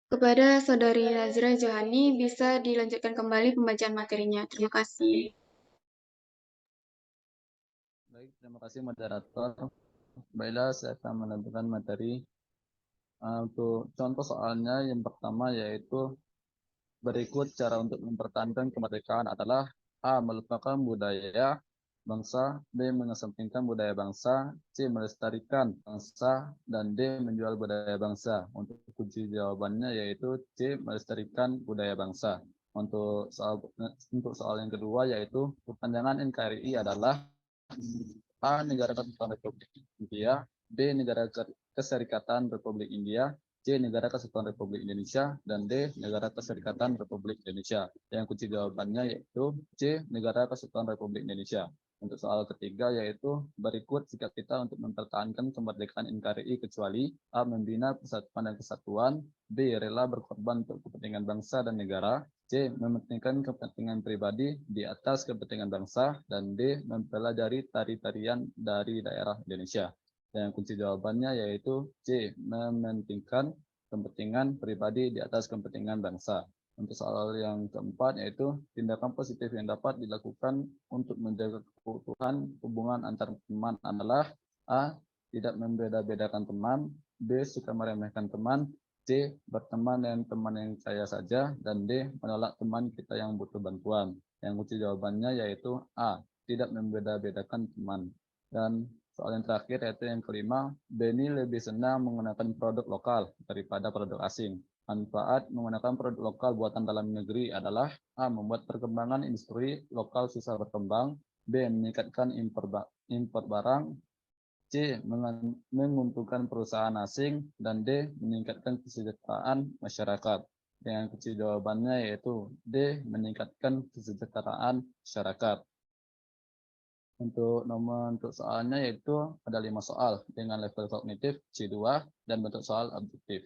Kepada Saudari Nazira Johani, bisa dilanjutkan kembali pembacaan materinya. Terima kasih. Baik, terima kasih moderator. Baiklah, saya akan menentukan materi. Untuk contoh soalnya yang pertama yaitu berikut cara untuk mempertahankan kemerdekaan adalah A. Melupakan budaya bangsa, B. Mengesampingkan budaya bangsa, C. Melestarikan bangsa, dan D. Menjual budaya bangsa. Untuk kunci jawabannya yaitu C. Melestarikan budaya bangsa. Untuk soal yang kedua yaitu perpanjangan NKRI adalah A. Negara Kesatuan Republik India, B. Negara Keserikatan Republik India, C. Negara Kesatuan Republik Indonesia, dan D. Negara Keserikatan Republik Indonesia. Yang kunci jawabannya yaitu C. Negara Kesatuan Republik Indonesia. Untuk soal ketiga yaitu berikut sikap kita untuk mempertahankan kemerdekaan NKRI kecuali A. Membina persatuan dan kesatuan, B. Rela berkorban untuk kepentingan bangsa dan negara, C. Mementingkan kepentingan pribadi di atas kepentingan bangsa, dan D. Mempelajari tari-tarian dari daerah Indonesia. Dan kunci jawabannya yaitu C. Mementingkan kepentingan pribadi di atas kepentingan bangsa. Untuk soal yang keempat yaitu tindakan positif yang dapat dilakukan untuk menjaga keutuhan hubungan antar teman adalah A. Tidak membeda-bedakan teman, B. Suka meremehkan teman, C. Berteman dengan teman yang kaya saja, dan D. Menolak teman kita yang butuh bantuan. Yang kunci jawabannya yaitu A. Tidak membeda-bedakan teman. Dan soal yang terakhir yaitu yang kelima, Benny lebih senang menggunakan produk lokal daripada produk asing. Manfaat menggunakan produk lokal buatan dalam negeri adalah A. Membuat perkembangan industri lokal susah berkembang, B. Meningkatkan impor barang, C. Menguntungkan perusahaan asing, dan D. Meningkatkan kesejahteraan masyarakat. Dengan kunci jawabannya yaitu D. Meningkatkan kesejahteraan masyarakat. Untuk soalnya yaitu ada 5 soal dengan level kognitif C2 dan bentuk soal objektif.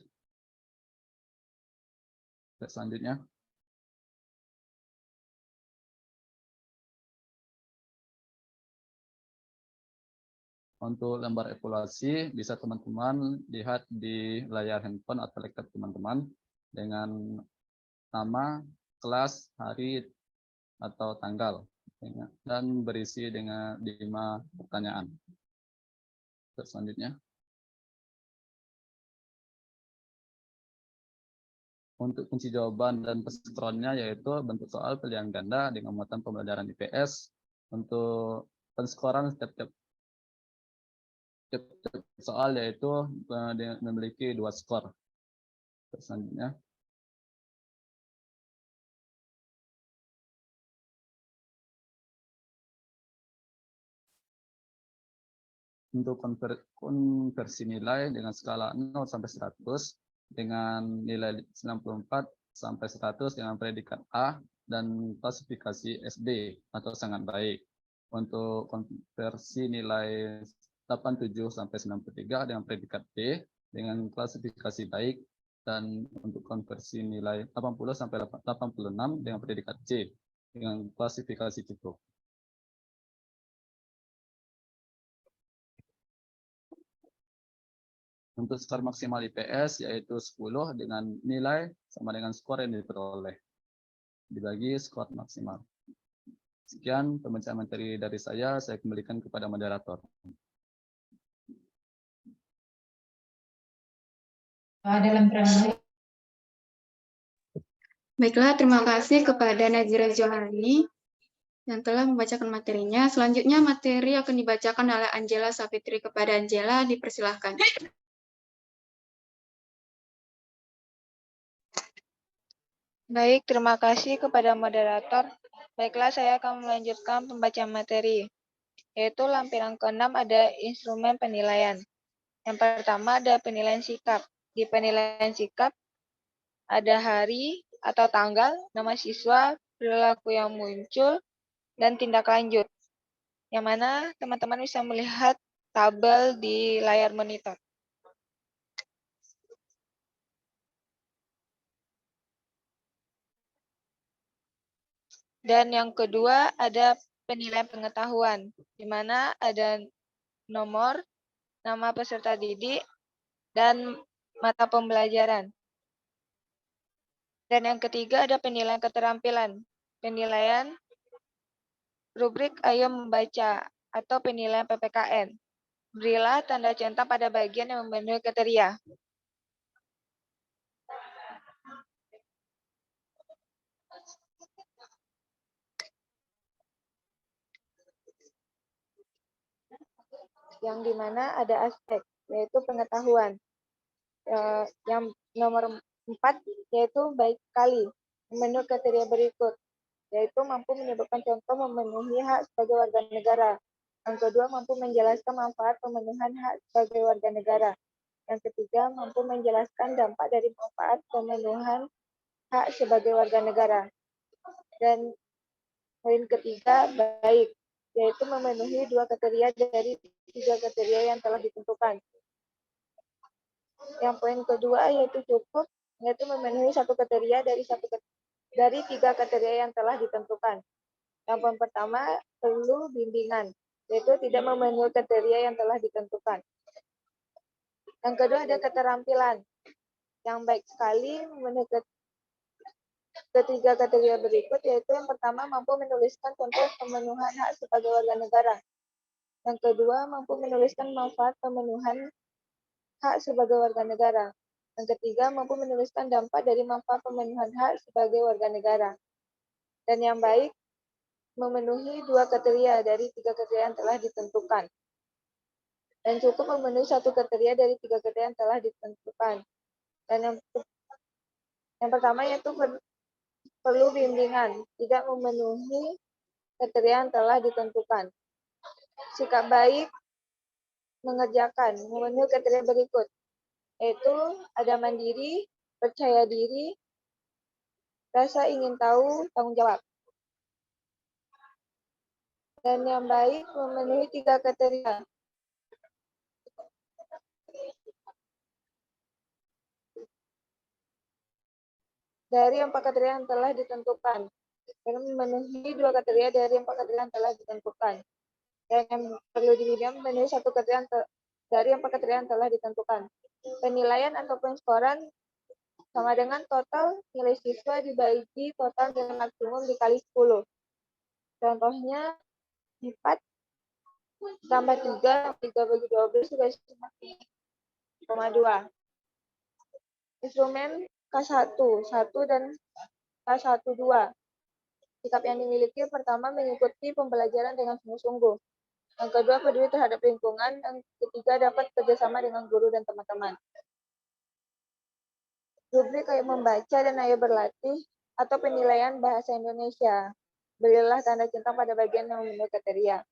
Selanjutnya, untuk lembar evaluasi bisa teman-teman lihat di layar handphone atau laptop teman-teman dengan nama, kelas, hari, atau tanggal, dan berisi dengan 5 pertanyaan. Selanjutnya, untuk kunci jawaban dan pesertanya yaitu bentuk soal pilihan ganda dengan muatan pembelajaran IPS. Untuk penskoran setiap soal yaitu memiliki 2 skor. Selanjutnya, untuk konversi nilai dengan skala 0 sampai 100 dengan nilai 94 sampai 100 dengan predikat A dan klasifikasi SD atau sangat baik. Untuk konversi nilai 87 sampai 93 dengan predikat B dengan klasifikasi baik, dan untuk konversi nilai 80 sampai 86 dengan predikat C dengan klasifikasi cukup. Untuk skor maksimal IPS yaitu 10 dengan nilai sama dengan skor yang diperoleh dibagi skor maksimal. Sekian pembacaan materi dari saya kembalikan kepada moderator. Baiklah, terima kasih kepada Nazira Johani yang telah membacakan materinya. Selanjutnya materi akan dibacakan oleh Angela Safitri. Kepada Angela, dipersilahkan. Baik, terima kasih kepada moderator. Baiklah, saya akan melanjutkan pembacaan materi, yaitu lampiran ke-6 ada instrumen penilaian. Yang pertama ada penilaian sikap. Di penilaian sikap ada hari atau tanggal, nama siswa, perilaku yang muncul, dan tindak lanjut. Yang mana teman-teman bisa melihat tabel di layar monitor. Dan yang kedua ada penilaian pengetahuan, di mana ada nomor, nama peserta didik, dan mata pembelajaran. Dan yang ketiga ada penilaian keterampilan. Penilaian rubrik Ayo Membaca atau penilaian PPKN. Berilah tanda centang pada bagian yang memenuhi kriteria. Yang dimana ada aspek, yaitu pengetahuan. Yang nomor 4, yaitu baik sekali, memenuhi kriteria berikut, yaitu mampu menyebutkan contoh memenuhi hak sebagai warga negara. Yang kedua, mampu menjelaskan manfaat pemenuhan hak sebagai warga negara. Yang ketiga, mampu menjelaskan dampak dari manfaat pemenuhan hak sebagai warga negara. Dan poin ketiga, baik, yaitu memenuhi 2 kriteria dari 3 kriteria yang telah ditentukan. Yang poin kedua, yaitu cukup, yaitu memenuhi 1 kriteria dari 3 kriteria yang telah ditentukan. Yang poin pertama, perlu bimbingan, yaitu tidak memenuhi kriteria yang telah ditentukan. Yang kedua ada keterampilan, yang baik sekali memenuhi ketiga kriteria berikut, yaitu yang pertama mampu menuliskan contoh pemenuhan hak sebagai warga negara. Yang kedua mampu menuliskan manfaat pemenuhan hak sebagai warga negara. Yang ketiga mampu menuliskan dampak dari manfaat pemenuhan hak sebagai warga negara. Dan yang baik memenuhi 2 kriteria dari 3 kriteria yang telah ditentukan. Dan cukup memenuhi 1 kriteria dari 3 kriteria yang telah ditentukan. Dan yang pertama yaitu perlu bimbingan, tidak memenuhi kriteria yang telah ditentukan. Sikap baik, mengerjakan, memenuhi kriteria berikut, yaitu ada mandiri, percaya diri, rasa ingin tahu, tanggung jawab. Dan yang baik memenuhi 3 kriteria. Dari 4 kriteria yang telah ditentukan. Dan memenuhi 2 kriteria dari 4 kriteria yang telah ditentukan. Dan yang perlu dibimbing memenuhi 1 kriteria dari 4 kriteria yang telah ditentukan. Penilaian ataupun skoran sama dengan total nilai siswa dibagi total dengan maksimum dikali 10. Contohnya 4 tambah 3 bagi 12 sudah 1,2. Instrumen K1, 1 dan K1, 2. Sikap yang dimiliki pertama mengikuti pembelajaran dengan sungguh-sungguh. Yang kedua peduli terhadap lingkungan. Yang ketiga dapat kerjasama dengan guru dan teman-teman. Rubrik Ayo Membaca dan Ayo Berlatih atau penilaian bahasa Indonesia. Berilah tanda centang pada bagian yang memenuhi kriteria.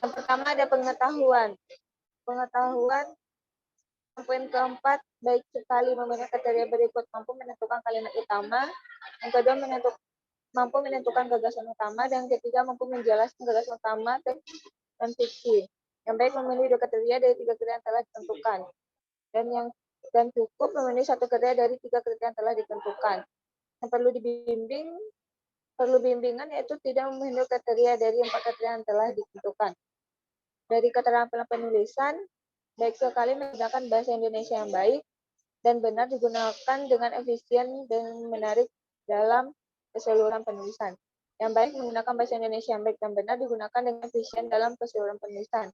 Yang pertama ada pengetahuan. Pengetahuan, poin keempat, baik sekali memenuhi kriteria berikut, mampu menentukan kalimat utama. Yang kedua mampu menentukan gagasan utama. Dan yang ketiga mampu menjelaskan gagasan utama dan fiksi. Yang baik memenuhi 2 kriteria dari 3 kriteria yang telah ditentukan. Dan cukup memenuhi 1 kriteria dari 3 kriteria yang telah ditentukan. Yang perlu bimbingan yaitu tidak memenuhi kriteria dari 4 kriteria yang telah ditentukan. Dari keterampilan penulisan, baik sekali menggunakan bahasa Indonesia yang baik dan benar digunakan dengan efisien dan menarik dalam keseluruhan penulisan. Yang baik menggunakan bahasa Indonesia yang baik dan benar digunakan dengan efisien dalam keseluruhan penulisan.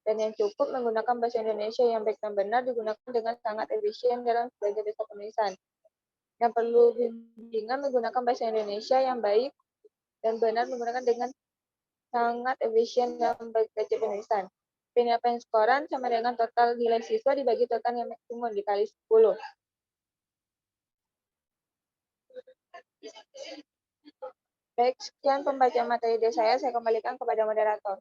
Dan yang cukup menggunakan bahasa Indonesia yang baik dan benar digunakan dengan sangat efisien dalam sebagai dasar penulisan. Yang perlu bimbingan menggunakan bahasa Indonesia yang baik dan benar menggunakan dengan sangat efisien dalam baca penulisan. Penilaian skoran sama dengan total nilai siswa dibagi total yang maksimum dikali 10. Baik, sekian pembacaan materi dari saya kembalikan kepada moderator.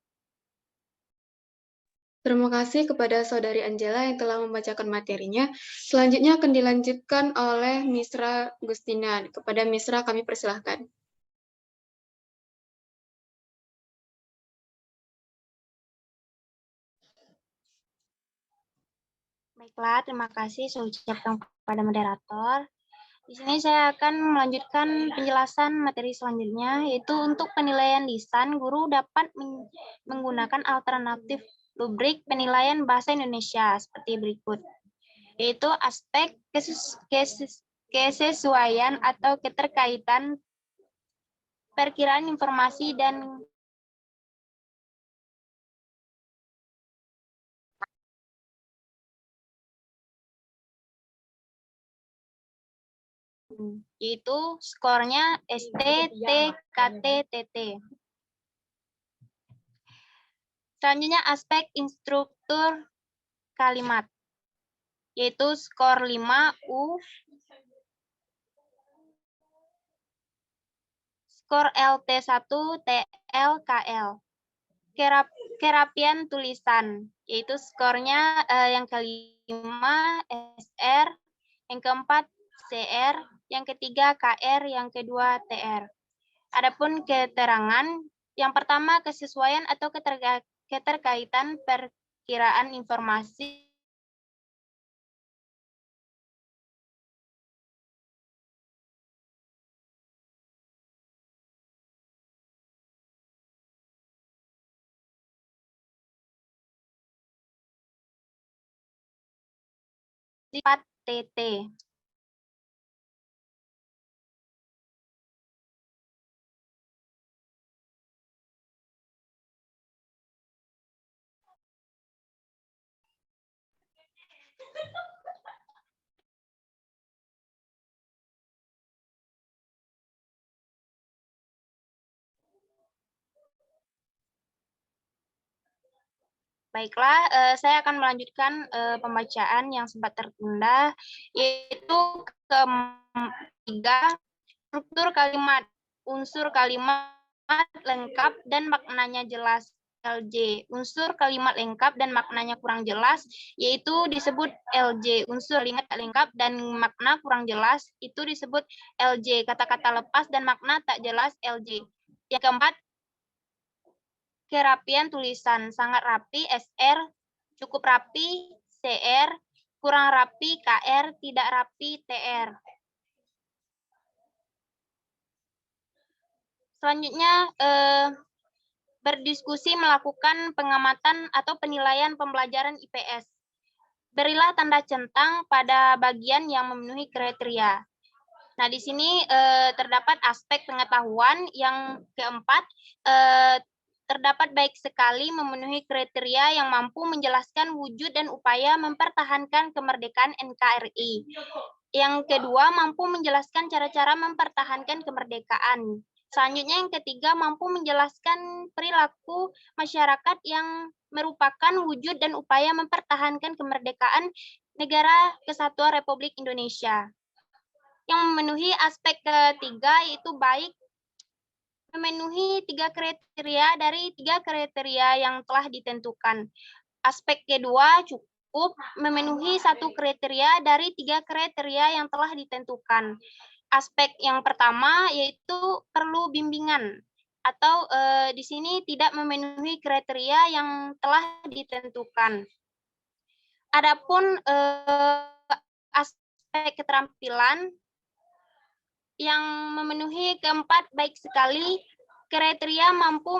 Terima kasih kepada Saudari Angela yang telah membacakan materinya. Selanjutnya akan dilanjutkan oleh Misra Gustina. Kepada Misra kami persilahkan. Baiklah, terima kasih saya ucapkan kepada moderator. Di sini saya akan melanjutkan penjelasan materi selanjutnya, yaitu untuk penilaian lisan, guru dapat menggunakan alternatif rubrik penilaian bahasa Indonesia seperti berikut, yaitu aspek kesesuaian atau keterkaitan perkiraan informasi dan yaitu skornya ST, T, KT, TT. Selanjutnya aspek instruktur kalimat, yaitu skor 5 U, skor LT1, TL, KL. Kerapian tulisan, yaitu skornya yang kelima SR, yang keempat CR, yang ketiga KR, yang kedua TR. Adapun keterangan, yang pertama kesesuaian atau keterkaitan perkiraan informasi sifat TT. Baiklah, saya akan melanjutkan pembacaan yang sempat tertunda, yaitu ketiga, struktur kalimat, unsur kalimat lengkap dan maknanya jelas. LJ, unsur kalimat lengkap dan maknanya kurang jelas, yaitu disebut LJ. Unsur kalimat tak lengkap dan makna kurang jelas, itu disebut LJ. Kata-kata lepas dan makna tak jelas, LJ. Yang keempat, kerapian tulisan, sangat rapi, SR, cukup rapi, CR, kurang rapi, KR, tidak rapi, TR. Selanjutnya, berdiskusi melakukan pengamatan atau penilaian pembelajaran IPS. Berilah tanda centang pada bagian yang memenuhi kriteria. Nah, di sini terdapat aspek pengetahuan. Yang keempat, terdapat baik sekali memenuhi kriteria yang mampu menjelaskan wujud dan upaya mempertahankan kemerdekaan NKRI. Yang kedua, mampu menjelaskan cara-cara mempertahankan kemerdekaan. Selanjutnya yang ketiga, mampu menjelaskan perilaku masyarakat yang merupakan wujud dan upaya mempertahankan kemerdekaan Negara Kesatuan Republik Indonesia. Yang memenuhi aspek ketiga yaitu baik memenuhi 3 kriteria dari 3 kriteria yang telah ditentukan. Aspek kedua cukup memenuhi 1 kriteria dari 3 kriteria yang telah ditentukan. Aspek yang pertama yaitu perlu bimbingan atau di sini tidak memenuhi kriteria yang telah ditentukan. Adapun aspek keterampilan yang memenuhi keempat baik sekali, kriteria mampu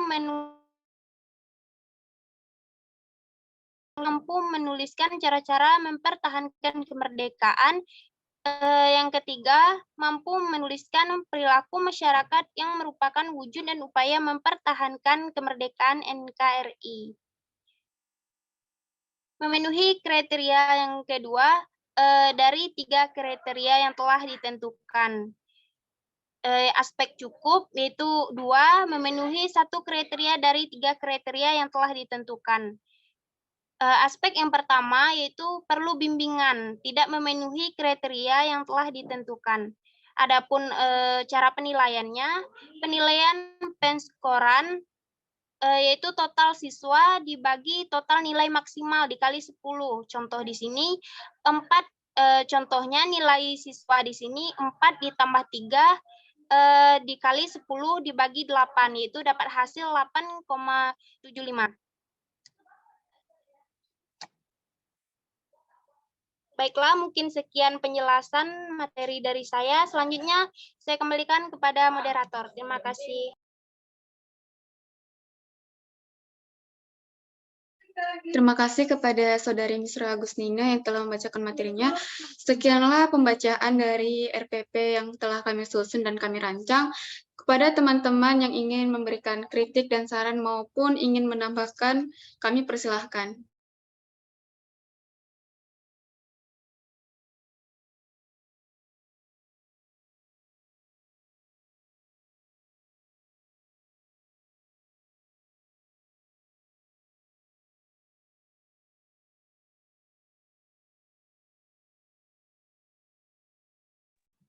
menuliskan cara-cara mempertahankan kemerdekaan. Yang ketiga, mampu menuliskan perilaku masyarakat yang merupakan wujud dan upaya mempertahankan kemerdekaan NKRI. Memenuhi kriteria yang kedua dari 3 kriteria yang telah ditentukan. Aspek cukup yaitu 2, memenuhi 1 kriteria dari 3 kriteria yang telah ditentukan. Aspek yang pertama yaitu perlu bimbingan, tidak memenuhi kriteria yang telah ditentukan. Adapun cara penilaiannya, penilaian penskoran yaitu total siswa dibagi total nilai maksimal dikali 10. Contoh di sini 4, contohnya nilai siswa di sini 4 ditambah 3 dikali 10 dibagi 8, yaitu dapat hasil 8,75. Baiklah, mungkin sekian penjelasan materi dari saya. Selanjutnya, saya kembalikan kepada moderator. Terima kasih. Terima kasih kepada Saudari Misra Agustina yang telah membacakan materinya. Sekianlah pembacaan dari RPP yang telah kami susun dan kami rancang. Kepada teman-teman yang ingin memberikan kritik dan saran maupun ingin menambahkan, kami persilahkan.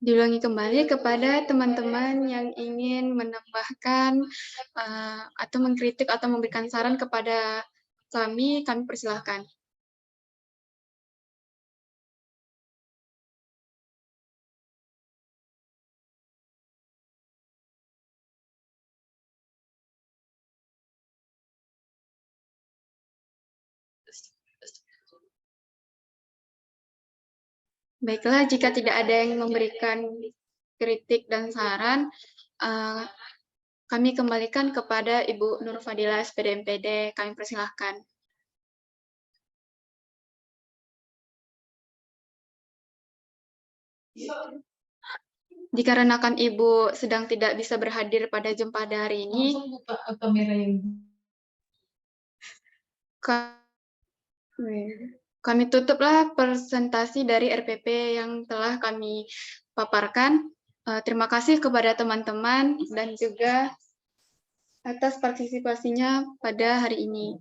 Diulangi kembali kepada teman-teman yang ingin menambahkan atau mengkritik atau memberikan saran kepada kami persilahkan. Baiklah, jika tidak ada yang memberikan kritik dan saran, kami kembalikan kepada Ibu Nur Fadila, SPD MPD. Kami persilahkan. Dikarenakan Ibu sedang tidak bisa berhadir pada jam pada hari ini, kami tutuplah presentasi dari RPP yang telah kami paparkan. Terima kasih kepada teman-teman dan juga atas partisipasinya pada hari ini.